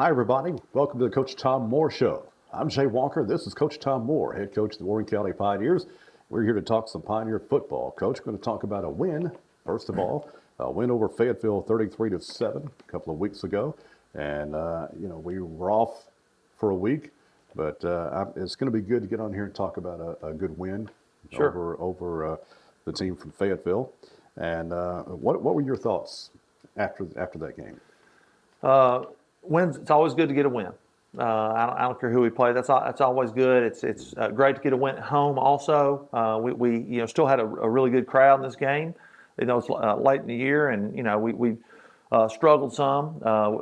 Hi, everybody. Welcome to the Coach Tom Moore Show. I'm Jay Walker. This is Coach Tom Moore, head coach of the Warren County Pioneers. We're here to talk some Pioneer football. Coach, we're going to talk about a win, first of all. A win over Fayetteville 33-7 a couple of weeks ago. And, we were off for a week, but it's going to be good to get on here and talk about a good win over the team from Fayetteville. And what were your thoughts after that game? Wins. It's always good to get a win. I don't care who we play. That's always good. It's great to get a win at home. Also, we still had a really good crowd in this game. It's late in the year, and we struggled some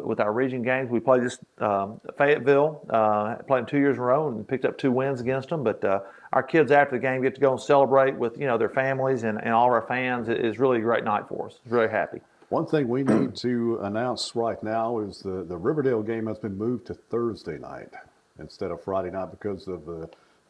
with our region games. We played this Fayetteville, played them 2 years in a row, and picked up 2 wins against them. But our kids after the game get to go and celebrate with their families and all of our fans. It is really a great night for us. Really happy. One thing we need to announce right now is the Riverdale game has been moved to Thursday night instead of Friday night because of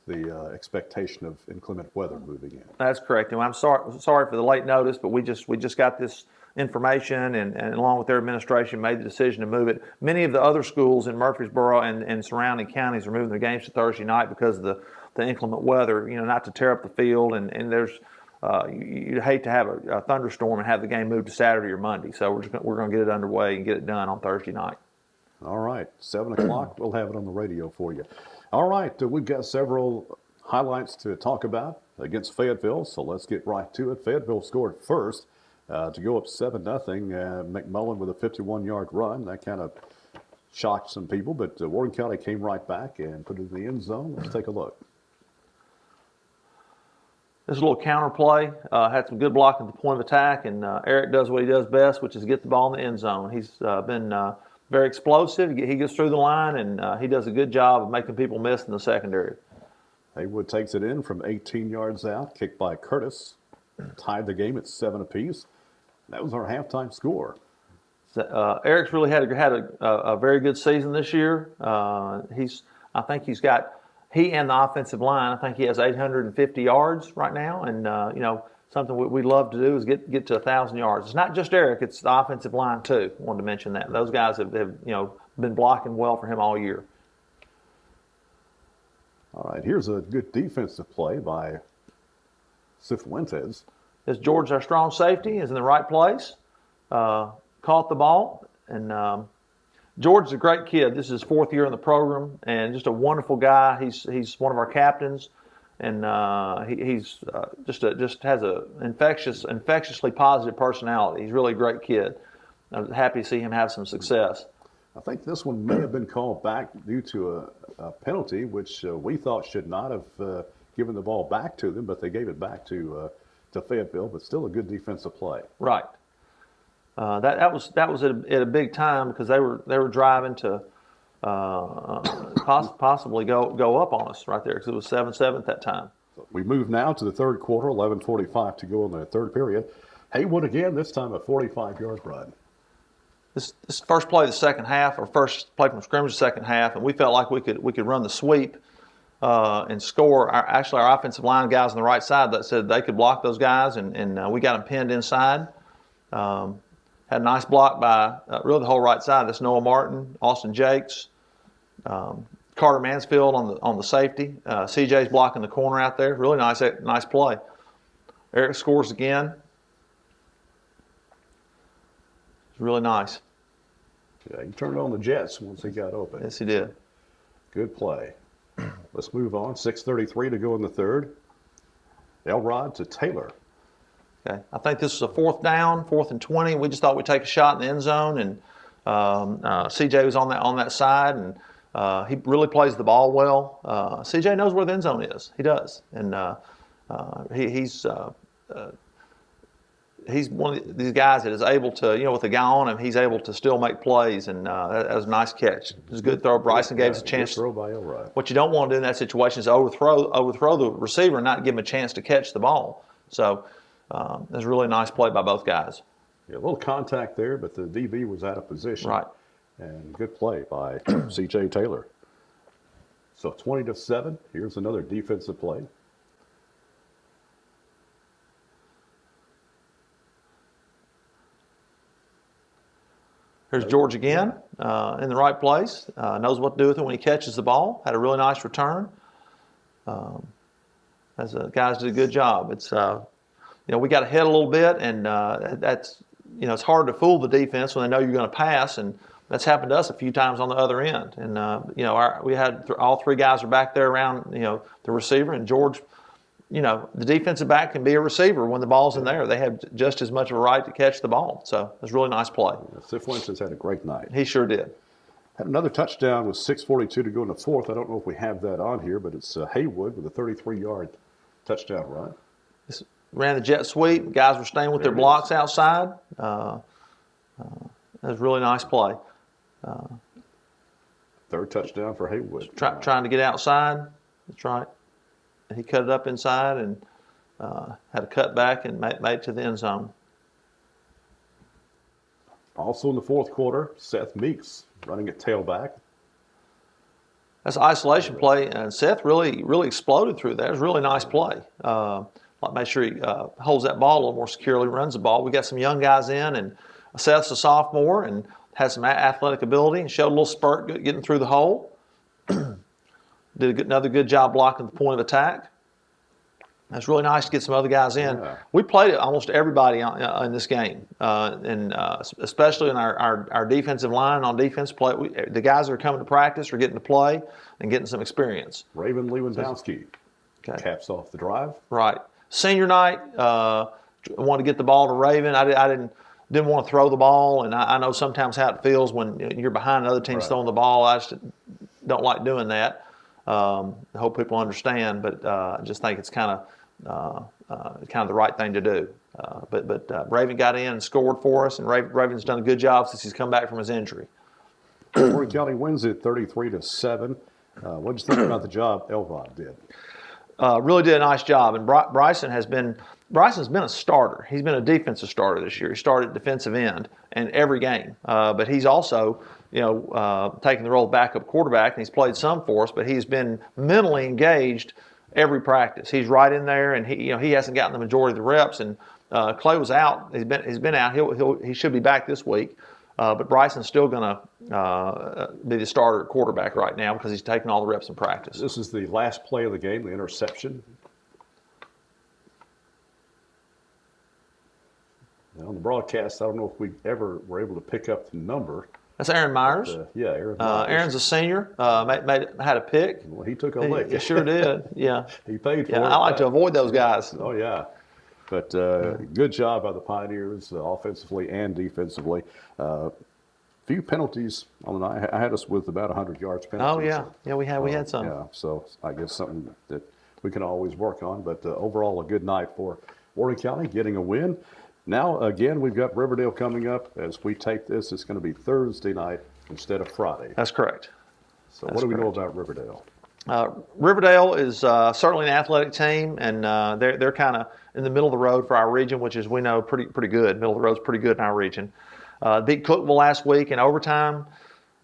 the expectation of inclement weather moving in. That's correct. And I'm sorry for the late notice, but we just got this information and along with their administration made the decision to move it. Many of the other schools in Murfreesboro and surrounding counties are moving their games to Thursday night because of the inclement weather, not to tear up the field and there's you'd hate to have a thunderstorm and have the game moved to Saturday or Monday. So we're going to get it underway and get it done on Thursday night. All right, 7 o'clock. We'll have it on the radio for you. All right, we've got several highlights to talk about against Fayetteville, so let's get right to it. Fayetteville scored first to go up 7-0. McMullen with a 51-yard run. That kind of shocked some people, but Warren County came right back and put it in the end zone. Let's take a look. This is a little counter play. Had some good blocking at the point of attack, and Eric does what he does best, which is get the ball in the end zone. He's been very explosive. He gets through the line, and he does a good job of making people miss in the secondary. Haywood takes it in from 18 yards out, kicked by Curtis. Tied the game at 7 apiece. That was our halftime score. Eric's really had a very good season this year. I think he and the offensive line, I think he has 850 yards right now, and something we'd love to do is get to 1,000 yards. It's not just Eric; it's the offensive line too. Wanted to mention that those guys have been blocking well for him all year. All right, here's a good defensive play by Cifuentes. As George, our strong safety, is in the right place, caught the ball, and George is a great kid. This is his 4th year in the program, and just a wonderful guy. He's one of our captains, and he's just has a infectiously positive personality. He's really a great kid. I was happy to see him have some success. I think this one may have been called back due to a penalty, which we thought should not have given the ball back to them, but they gave it back to Fayetteville. But still a good defensive play. Right. That was at a big time because they were driving to possibly go up on us right there because it was 7-7 at that time. We move now to the third quarter, 11:45 to go in the third period. Haywood again, this time a 45-yard run. This first play of the second half, or first play from scrimmage the second half, and we felt like we could run the sweep and score. Our offensive line guys on the right side that said they could block those guys, and we got them pinned inside. Had a nice block by really the whole right side. That's Noah Martin, Austin Jakes, Carter Mansfield on the safety. CJ's blocking the corner out there. Really nice play. Eric scores again. It's really nice. Yeah, he turned on the Jets once he got open. Yes, he did. Good play. Let's move on. 6:33 to go in the third. Elrod to Taylor. Okay. I think this was a 4th down, 4th and 20. We just thought we'd take a shot in the end zone, and CJ was on that side, and he really plays the ball well. CJ knows where the end zone is. He does, and he's one of these guys that is able to, with a guy on him, he's able to still make plays, and that was a nice catch. It was a good throw. Bryson gave us a chance. Good throw by Elrod. What you don't want to do in that situation is overthrow the receiver and not give him a chance to catch the ball. So. It was a really nice play by both guys. Yeah, a little contact there, but the DB was out of position. Right. And good play by C.J. Taylor. So 20-7. Here's another defensive play. Here's George again, in the right place. Knows what to do with it when he catches the ball. Had a really nice return. As the guys did a good job. It's we got ahead a little bit, and that's it's hard to fool the defense when they know you're going to pass, and that's happened to us a few times on the other end. And we had all three guys are back there around the receiver, and George. The defensive back can be a receiver when the ball's in there. They have just as much of a right to catch the ball. So it was a really nice play. Cifuentes had a great night. He sure did. Had another touchdown with 6:42 to go in the fourth. I don't know if we have that on here, but it's Haywood with a 33-yard touchdown run. Ran the jet sweep. Guys were staying with their blocks outside. That was a really nice play. Third touchdown for Haywood. Trying to get outside. That's right. He cut it up inside and had a cut back and made it to the end zone. Also in the fourth quarter, Seth Meeks running at tailback. That's an isolation play, and Seth really exploded through that. It was a really nice play. Make sure he holds that ball a little more securely, runs the ball. We got some young guys in, and Seth's a sophomore and has some athletic ability and showed a little spurt getting through the hole. Did another good job blocking the point of attack. It's really nice to get some other guys in. Yeah. We played almost everybody in this game, and especially in our defensive line on defense play. The guys that are coming to practice are getting to play and getting some experience. Raven Lewandowski caps off the drive. Right. Senior night, wanted to get the ball to Raven. I didn't want to throw the ball, and I know sometimes how it feels when you're behind another team's throwing the ball. I just don't like doing that. I hope people understand, but I just think it's kind of the right thing to do. But Raven got in and scored for us, and Raven's done a good job since he's come back from his injury. Warren County wins it 33-7. What did you think about the job Elrod did? Really did a nice job, and Bryson's been a starter. He's been a defensive starter this year. He started defensive end in every game, but he's also taking the role of backup quarterback, and he's played some for us. But he's been mentally engaged every practice. He's right in there, and he hasn't gotten the majority of the reps. And Clay was out. He's been out. He should be back this week. But Bryson's still going to be the starter at quarterback right now because he's taking all the reps in practice. This is the last play of the game, the interception. Now, on the broadcast, I don't know if we ever were able to pick up the number. That's Aaron Myers. Yeah, Aaron Myers. Aaron's a senior. Had a pick. Well, he took a lick. He sure did. Yeah. He paid for it. I like to avoid those guys. Oh, yeah. But good job by the Pioneers, offensively and defensively. Few penalties on the night. I had us with about 100 yards penalties. Oh, yeah. Yeah, we had some. Yeah, so I guess something that we can always work on. But overall, a good night for Warren County, getting a win. Now, again, we've got Riverdale coming up. As we tape this, it's going to be Thursday night instead of Friday. That's correct. So what do we know about Riverdale? Riverdale is certainly an athletic team, and they're kind of in the middle of the road for our region, which is, we know, pretty good. Middle of the road is pretty good in our region. Beat Cookville last week in overtime.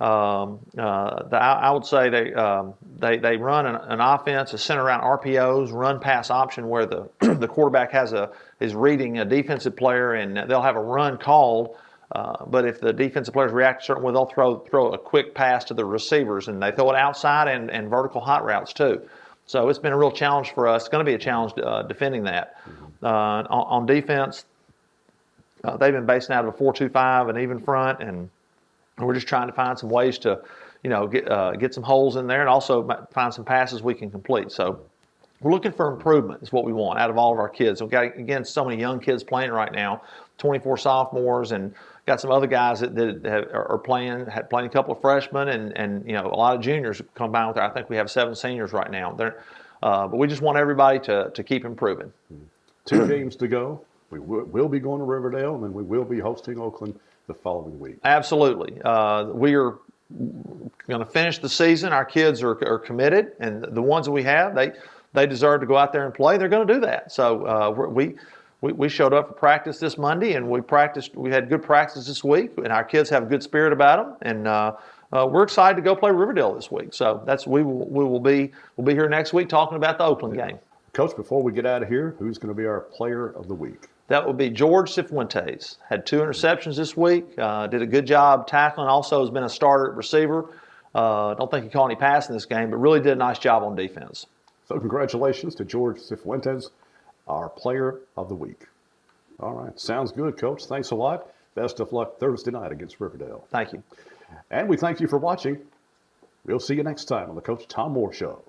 I would say they run an offense that's centered around RPOs, run pass option, where the quarterback is reading a defensive player, and they'll have a run called. But if the defensive players react a certain way, they'll throw a quick pass to the receivers, and they throw it outside and vertical hot routes too. So it's been a real challenge for us. It's going to be a challenge defending that. On defense, they've been basing out of a 4-2-5, an even front, and we're just trying to find some ways to, get some holes in there and also find some passes we can complete. So we're looking for improvement is what we want out of all of our kids. We've got, again, so many young kids playing right now, 24 sophomores, and got some other guys that are playing, playing a couple of freshmen, and a lot of juniors combined with that. I think we have 7 seniors right now. But we just want everybody to keep improving. 2 games to go. We will be going to Riverdale, and then we will be hosting Oakland the following week. Absolutely. We are going to finish the season. Our kids are committed, and the ones that we have, they deserve to go out there and play. They're going to do that. So we showed up for practice this Monday, and we practiced. We had good practice this week, and our kids have a good spirit about them. And we're excited to go play Riverdale this week. So we'll be here next week talking about the Oakland game. Coach, before we get out of here, who's going to be our player of the week? That would be George Cifuentes. Had 2 interceptions this week. Did a good job tackling. Also has been a starter at receiver. Don't think he caught any pass in this game, but really did a nice job on defense. So congratulations to George Cifuentes, our player of the week. All right. Sounds good, Coach. Thanks a lot. Best of luck Thursday night against Riverdale. Thank you. And we thank you for watching. We'll see you next time on the Coach Tom Moore Show.